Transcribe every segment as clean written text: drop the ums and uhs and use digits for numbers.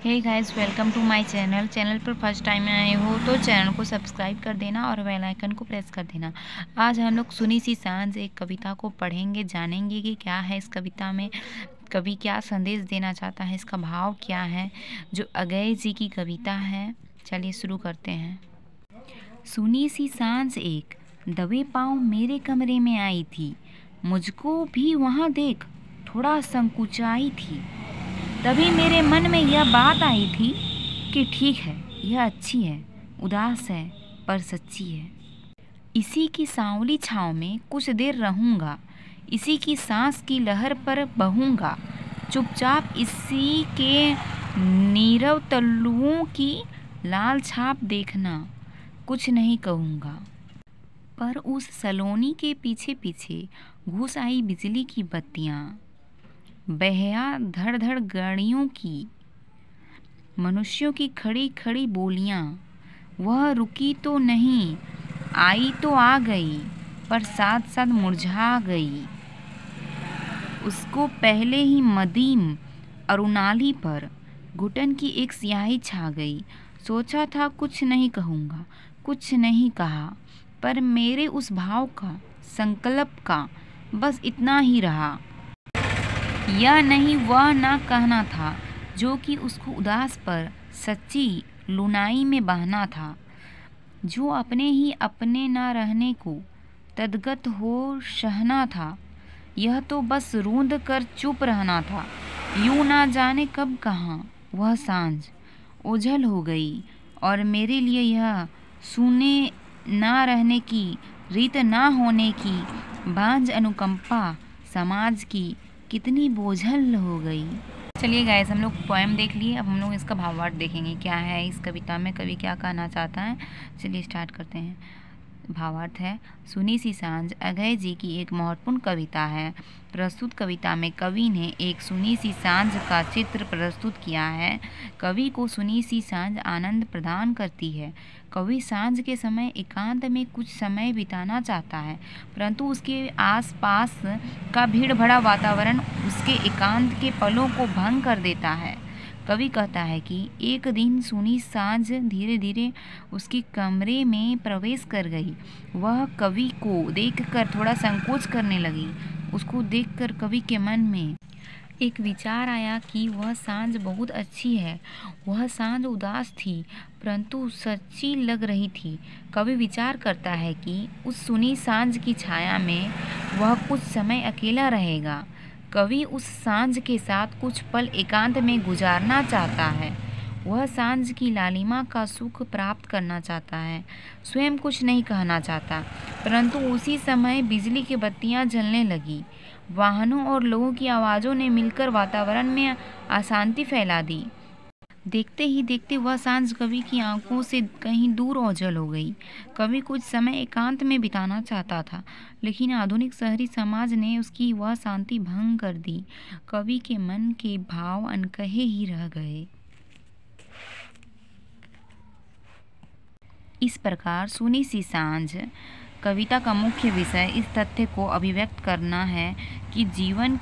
Hey guys, welcome to my channel पर first time आए हो तो चैनल को सब्सक्राइब कर देना और बेल आइकन को प्रेस कर देना। आज हम लोग सुनी सी सांझ एक कविता को पढ़ेंगे, जानेंगे कि क्या है इस कविता में, कवि क्या संदेश देना चाहता है, इसका भाव क्या है, जो अगय जी की कविता है। चलिए शुरू करते हैं। सुनी सी सांझ एक दबे पाँव मेरे कमरे में आई थी, मुझको भी वहाँ देख थोड़ा संकुचाई थी। तभी मेरे मन में यह बात आई थी कि ठीक है, यह अच्छी है, उदास है पर सच्ची है। इसी की सांवली छाँव में कुछ देर रहूँगा, इसी की सांस की लहर पर बहूँगा, चुपचाप इसी के नीरव तल्लुओं की लाल छाप देखना, कुछ नहीं कहूँगा। पर उस सलोनी के पीछे पीछे घुस आई बिजली की बत्तियाँ, बहया धड़ धड़ गाड़ियों की, मनुष्यों की खड़ी खड़ी बोलियां। वह रुकी तो नहीं, आई तो आ गई, पर साथ साथ मुरझा गई। उसको पहले ही मदीम अरुणाली पर घुटन की एक स्याही छा गई। सोचा था कुछ नहीं कहूँगा, कुछ नहीं कहा, पर मेरे उस भाव का, संकल्प का बस इतना ही रहा। यह नहीं वह ना कहना था जो कि उसको उदास पर सच्ची लुनाई में बहना था, जो अपने ही अपने ना रहने को तदगत हो सहना था। यह तो बस रूंध कर चुप रहना था। यूं ना जाने कब कहाँ वह सांझ ओझल हो गई और मेरे लिए यह सुने ना रहने की, रीत ना होने की बांझ अनुकंपा समाज की कितनी बोझल हो गई। चलिए गाइस, हम लोग पोएम देख लिए, अब हम लोग इसका भावार्थ देखेंगे क्या है इस कविता में, कवि क्या कहना चाहता है। चलिए स्टार्ट करते हैं। भावार्थ है, सुनी सी सांझ अगय जी की एक महत्वपूर्ण कविता है। प्रस्तुत कविता में कवि ने एक सुनी सी सांझ का चित्र प्रस्तुत किया है। कवि को सुनी सी सांझ आनंद प्रदान करती है। कवि सांझ के समय एकांत में कुछ समय बिताना चाहता है, परंतु उसके आसपास का भीड़ भरा वातावरण उसके एकांत के पलों को भंग कर देता है। कवि कहता है कि एक दिन सुनी सांझ धीरे धीरे उसके कमरे में प्रवेश कर गई। वह कवि को देखकर थोड़ा संकोच करने लगी। उसको देखकर कवि के मन में एक विचार आया कि वह सांझ बहुत अच्छी है। वह सांझ उदास थी, परंतु सच्ची लग रही थी। कवि विचार करता है कि उस सुनी सांझ की छाया में वह कुछ समय अकेला रहेगा। कवि उस सांझ के साथ कुछ पल एकांत में गुजारना चाहता है। वह सांझ की लालिमा का सुख प्राप्त करना चाहता है, स्वयं कुछ नहीं कहना चाहता। परंतु उसी समय बिजली की बत्तियां जलने लगी। वाहनों और लोगों की आवाज़ों ने मिलकर वातावरण में अशांति फैला दी। देखते ही देखते वह सांझ कवि की आंखों से कहीं दूर ओझल हो गई। कवि कुछ समय एकांत में बिताना चाहता था, लेकिन आधुनिक शहरी समाज ने उसकी वह शांति भंग कर दी। कवि के मन के भाव अनकहे ही रह गए। इस प्रकार सुनी सी सांझ कविता का मुख्य विषय इस तथ्य को अभिव्यक्त करना है कि जीवन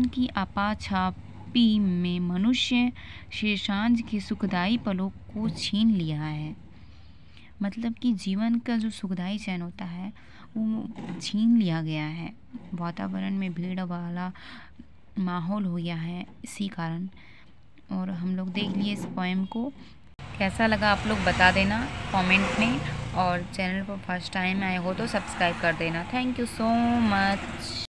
की आपाछापी में मनुष्य से सांझ के सुखदायी पलों को छीन लिया है। मतलब कि जीवन का जो सुखदायी चैन होता है वो छीन लिया गया है। वातावरण में भीड़ वाला माहौल हो गया है इसी कारण। और हम लोग देख लिए इस पोएम को। कैसा लगा आप लोग बता देना कमेंट में, और चैनल पर फर्स्ट टाइम आए हो तो सब्सक्राइब कर देना। Thank you so much.